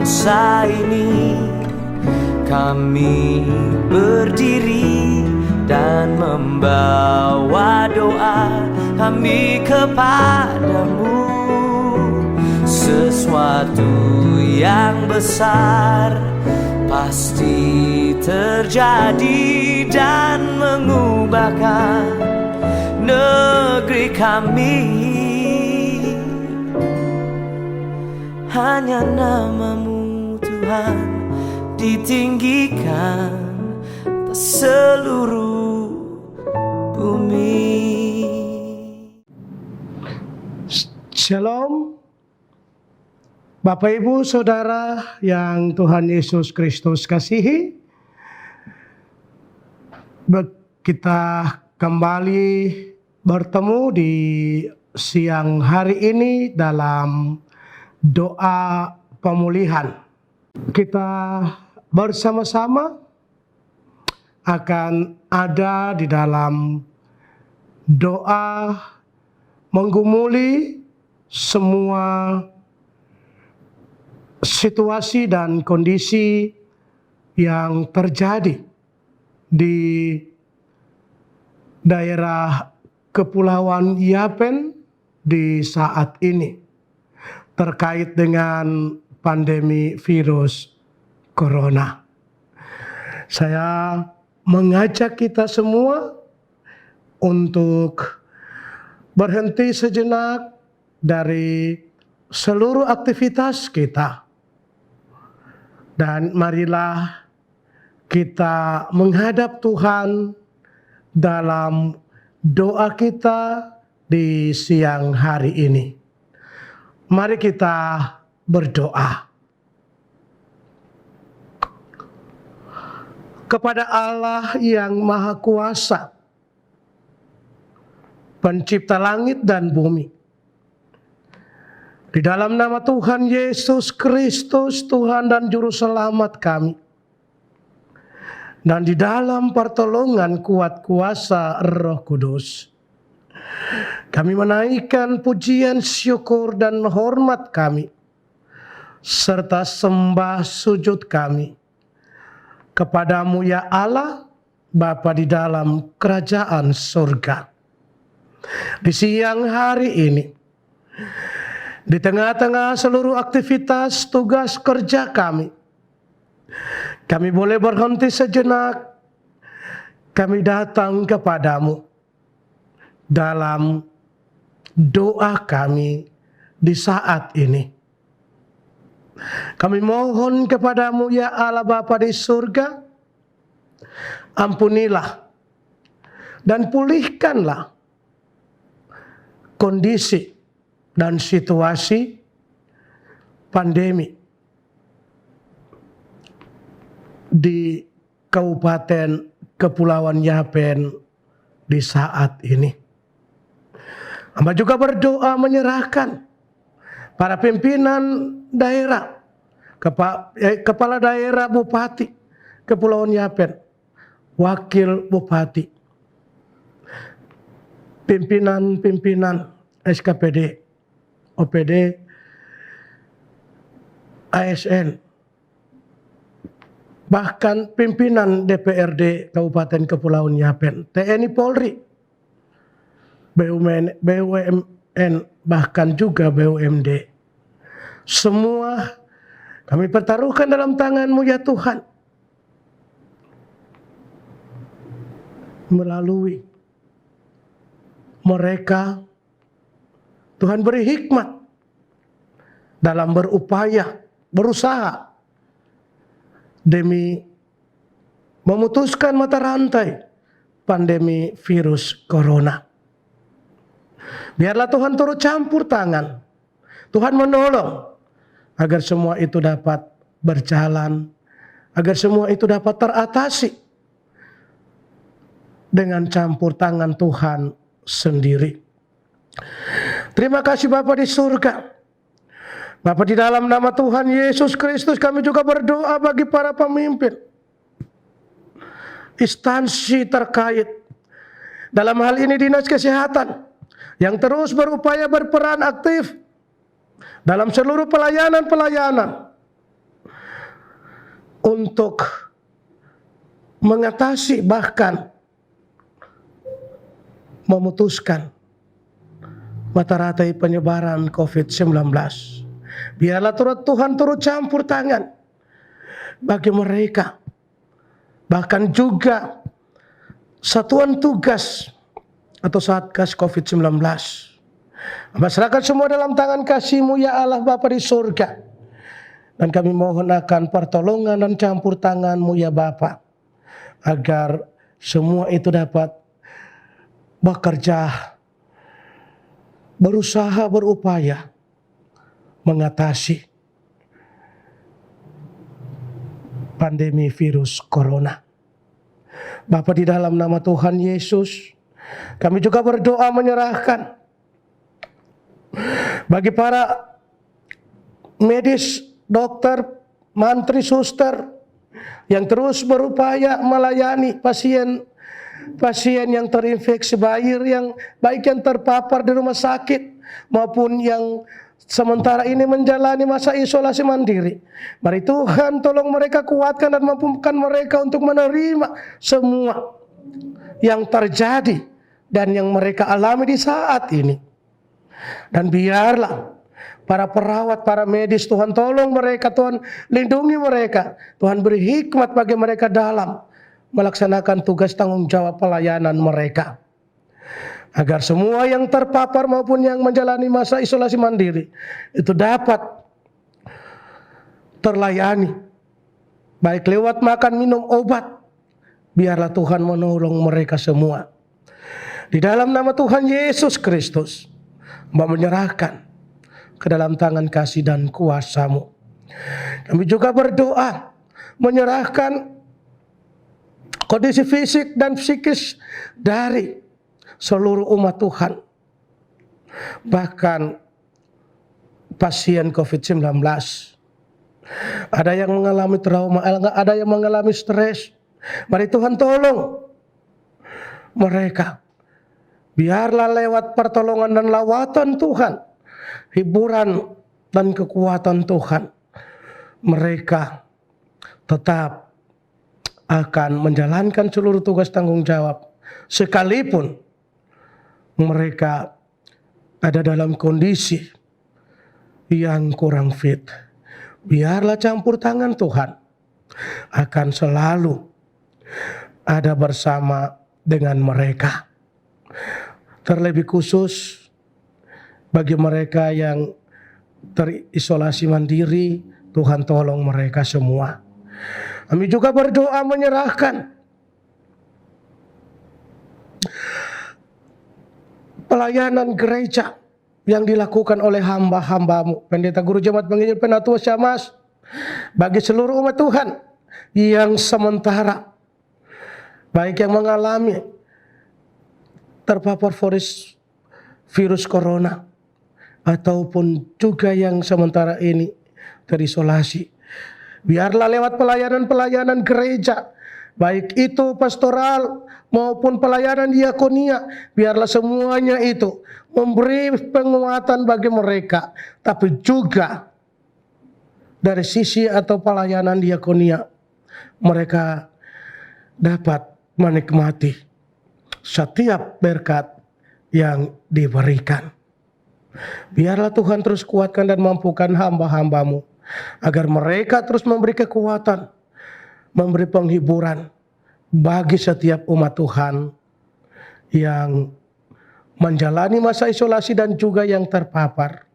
bangsa ini. Kami berdiri dan membawa doa kami kepadamu. Sesuatu yang besar pasti terjadi dan mengubahkan negeri kami. Hanya namamu Tuhan ditinggikan atas seluruh bumi. Shalom Bapak Ibu Saudara yang Tuhan Yesus Kristus kasihi. Kita kembali bertemu di siang hari ini dalam doa pemulihan. Kita bersama-sama akan ada di dalam doa menggumuli semua situasi dan kondisi yang terjadi di daerah Kepulauan Yapen di saat ini terkait dengan pandemi virus corona. Saya mengajak kita semua untuk berhenti sejenak dari seluruh aktivitas kita. Dan marilah kita menghadap Tuhan dalam doa kita di siang hari ini. Mari kita berdoa. Kepada Allah yang Maha Kuasa, Pencipta langit dan bumi, di dalam nama Tuhan Yesus Kristus, Tuhan dan Juru Selamat kami, dan di dalam pertolongan kuat kuasa Roh Kudus, kami menaikkan pujian, syukur, dan hormat kami, serta sembah sujud kami kepadamu ya Allah, Bapa di dalam kerajaan surga. Di siang hari ini, di tengah-tengah seluruh aktivitas tugas kerja kami boleh berhenti sejenak. Kami datang kepadamu dalam doa kami di saat ini. Kami mohon kepadamu ya Allah Bapa di surga, ampunilah dan pulihkanlah kondisi dan situasi pandemi di Kabupaten Kepulauan Yapen di saat ini. Hamba juga berdoa menyerahkan para pimpinan daerah, kepala daerah, bupati Kepulauan Yapen, wakil bupati, pimpinan SKPD, OPD, ASN, bahkan pimpinan DPRD Kabupaten Kepulauan Yapen, TNI Polri, BUMN, bahkan juga BUMD. Semua kami pertaruhkan dalam tangan-Mu ya Tuhan. Melalui mereka, Tuhan beri hikmat dalam berupaya, berusaha demi memutuskan mata rantai pandemi virus corona. Biarlah Tuhan turut campur tangan, Tuhan menolong agar semua itu dapat berjalan, agar semua itu dapat teratasi dengan campur tangan Tuhan sendiri. Terima kasih Bapa di surga. Bapa, di dalam nama Tuhan Yesus Kristus kami juga berdoa bagi para pemimpin, instansi terkait, dalam hal ini Dinas Kesehatan, yang terus berupaya berperan aktif dalam seluruh pelayanan-pelayanan untuk mengatasi bahkan memutuskan mata rantai penyebaran COVID-19. Biarlah Tuhan turut campur tangan bagi mereka, bahkan juga satuan tugas atau Satgas COVID-19. Masyarakat semua dalam tangan kasih-Mu ya Allah Bapa di surga. Dan kami mohon akan pertolongan dan campur tangan-Mu ya Bapa, agar semua itu dapat bekerja, berusaha, berupaya mengatasi pandemi virus corona. Bapa, di dalam nama Tuhan Yesus, kami juga berdoa menyerahkan bagi para medis, dokter, mantri, suster yang terus berupaya melayani pasien yang terinfeksi, baik yang terpapar di rumah sakit maupun yang sementara ini menjalani masa isolasi mandiri. Mari Tuhan tolong mereka, kuatkan dan mampukan mereka untuk menerima semua yang terjadi dan yang mereka alami di saat ini. Dan biarlah para perawat, para medis, Tuhan tolong mereka, Tuhan lindungi mereka, Tuhan beri hikmat bagi mereka dalam melaksanakan tugas tanggung jawab pelayanan mereka, agar semua yang terpapar maupun yang menjalani masa isolasi mandiri itu dapat terlayani, baik lewat makan, minum, obat. Biarlah Tuhan menolong mereka semua. Di dalam nama Tuhan Yesus Kristus, Mbak menyerahkan ke dalam tangan kasih dan kuasa-Mu. Kami juga berdoa menyerahkan kondisi fisik dan psikis dari seluruh umat Tuhan, bahkan pasien COVID-19. Ada yang mengalami trauma, ada yang mengalami stres. Mari Tuhan tolong mereka. Biarlah lewat pertolongan dan lawatan Tuhan, hiburan dan kekuatan Tuhan, mereka tetap akan menjalankan seluruh tugas tanggung jawab, sekalipun mereka ada dalam kondisi yang kurang fit. Biarlah campur tangan Tuhan akan selalu ada bersama dengan mereka. Terlebih khusus bagi mereka yang terisolasi mandiri, Tuhan tolong mereka semua. Kami juga berdoa menyerahkan pelayanan gereja yang dilakukan oleh hamba-hamba-Mu, pendeta, guru jemaat, penginjil, penatua, syamas, bagi seluruh umat Tuhan yang sementara baik yang mengalami terpapar virus corona ataupun juga yang sementara ini terisolasi. Biarlah lewat pelayanan-pelayanan gereja, baik itu pastoral maupun pelayanan diakonia, biarlah semuanya itu memberi penguatan bagi mereka. Tapi juga dari sisi atau pelayanan diakonia, mereka dapat menikmati setiap berkat yang diberikan. Biarlah Tuhan terus kuatkan dan mampukan hamba-hamba-Mu, agar mereka terus memberi kekuatan, memberi penghiburan bagi setiap umat Tuhan yang menjalani masa isolasi dan juga yang terpapar.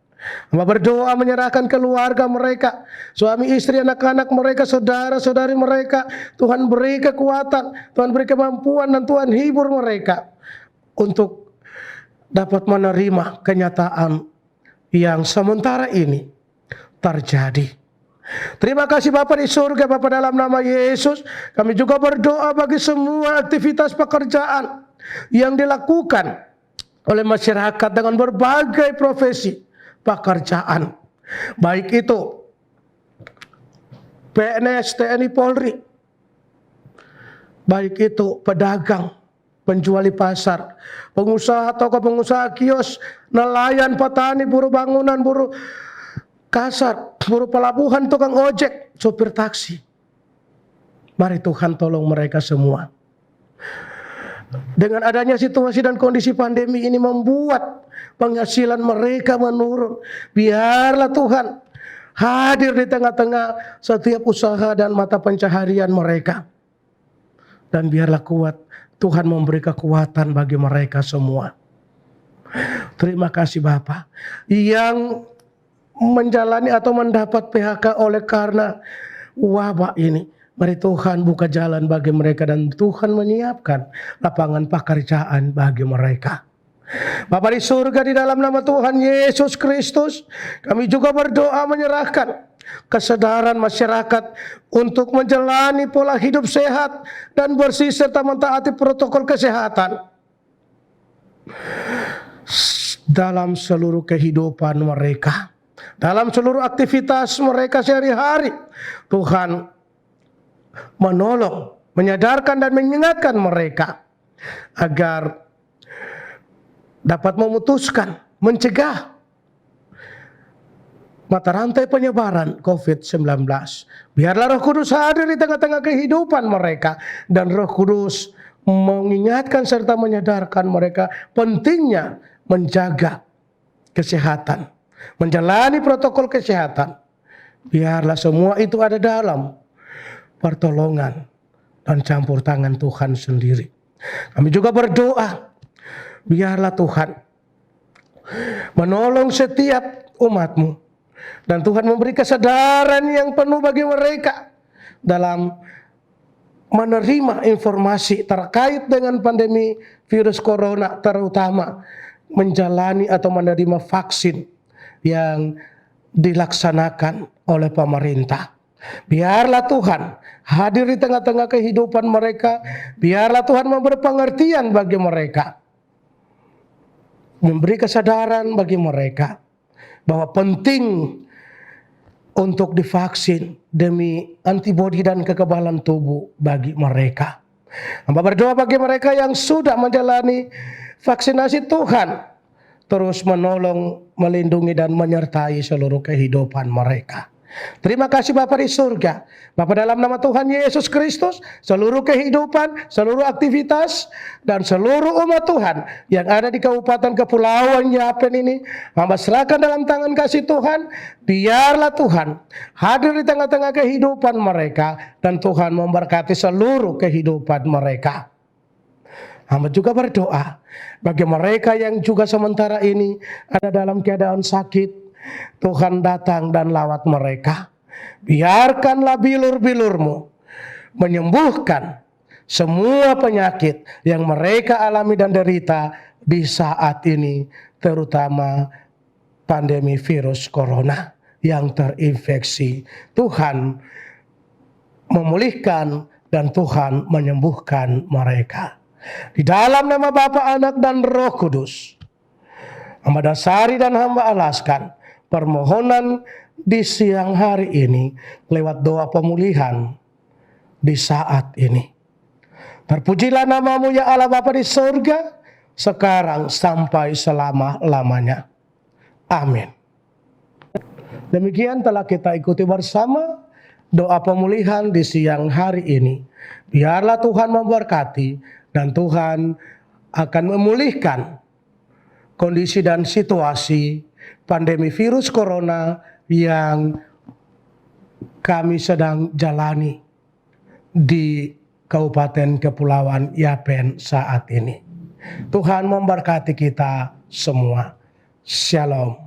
Hamba berdoa menyerahkan keluarga mereka, suami istri, anak-anak mereka, saudara-saudari mereka. Tuhan beri kekuatan, Tuhan beri kemampuan, dan Tuhan hibur mereka untuk dapat menerima kenyataan yang sementara ini terjadi. Terima kasih Bapa di surga, Bapa, dalam nama Yesus kami juga berdoa bagi semua aktivitas pekerjaan yang dilakukan oleh masyarakat dengan berbagai profesi pekerjaan, baik itu PNS, TNI, Polri, baik itu pedagang, penjual di pasar, pengusaha toko, pengusaha kios, nelayan, petani, buruh bangunan, buruh kasar, buruh pelabuhan, tukang ojek, sopir taksi, Mari Tuhan tolong mereka semua. Dengan adanya situasi dan kondisi pandemi ini membuat penghasilan mereka menurun. Biarlah Tuhan hadir di tengah-tengah setiap usaha dan mata pencaharian mereka. Dan biarlah kuat Tuhan memberi kekuatan bagi mereka semua. Terima kasih Bapa yang menjalani atau mendapat PHK oleh karena wabah ini. Mari Tuhan buka jalan bagi mereka dan Tuhan menyiapkan lapangan pekerjaan bagi mereka. Bapa di surga, di dalam nama Tuhan Yesus Kristus, kami juga berdoa menyerahkan kesadaran masyarakat untuk menjalani pola hidup sehat dan bersih serta mentaati protokol kesehatan dalam seluruh kehidupan mereka, dalam seluruh aktivitas mereka sehari-hari. Tuhan menolong, menyadarkan dan mengingatkan mereka agar dapat memutuskan, mencegah mata rantai penyebaran COVID-19. Biarlah Roh Kudus hadir di tengah-tengah kehidupan mereka dan Roh Kudus mengingatkan serta menyadarkan mereka pentingnya menjaga kesehatan, menjalani protokol kesehatan. Biarlah semua itu ada dalam pertolongan dan campur tangan Tuhan sendiri. Kami juga berdoa, biarlah Tuhan menolong setiap umat-Mu dan Tuhan memberi kesadaran yang penuh bagi mereka dalam menerima informasi terkait dengan pandemi virus corona, terutama menjalani atau menerima vaksin yang dilaksanakan oleh pemerintah. Biarlah Tuhan hadir di tengah-tengah kehidupan mereka. Biarlah Tuhan memberi pengertian bagi mereka, memberi kesadaran bagi mereka bahwa penting untuk divaksin demi antibodi dan kekebalan tubuh bagi mereka. Hamba berdoa bagi mereka yang sudah menjalani vaksinasi, Tuhan terus menolong, melindungi dan menyertai seluruh kehidupan mereka. Terima kasih Bapa di surga. Bapa, dalam nama Tuhan Yesus Kristus, seluruh kehidupan, seluruh aktivitas, dan seluruh umat Tuhan yang ada di Kabupaten Kepulauan Yapen ini, hamba serahkan dalam tangan kasih Tuhan. Biarlah Tuhan hadir di tengah-tengah kehidupan mereka dan Tuhan memberkati seluruh kehidupan mereka. Hamba juga berdoa bagi mereka yang juga sementara ini ada dalam keadaan sakit. Tuhan datang dan lawat mereka. Biarkanlah bilur-bilur-Mu menyembuhkan semua penyakit yang mereka alami dan derita di saat ini, terutama pandemi virus corona yang terinfeksi. Tuhan memulihkan dan Tuhan menyembuhkan mereka. Di dalam nama Bapa, Anak, dan Roh Kudus, hamba dasari dan hamba alaskan permohonan di siang hari ini lewat doa pemulihan di saat ini. Terpujilah nama-Mu ya Allah Bapa di surga, sekarang sampai selama-lamanya. Amin. Demikian telah kita ikuti bersama doa pemulihan di siang hari ini. Biarlah Tuhan memberkati dan Tuhan akan memulihkan kondisi dan situasi pandemi virus corona yang kami sedang jalani di Kabupaten Kepulauan Yapen saat ini. Tuhan memberkati kita semua. Shalom.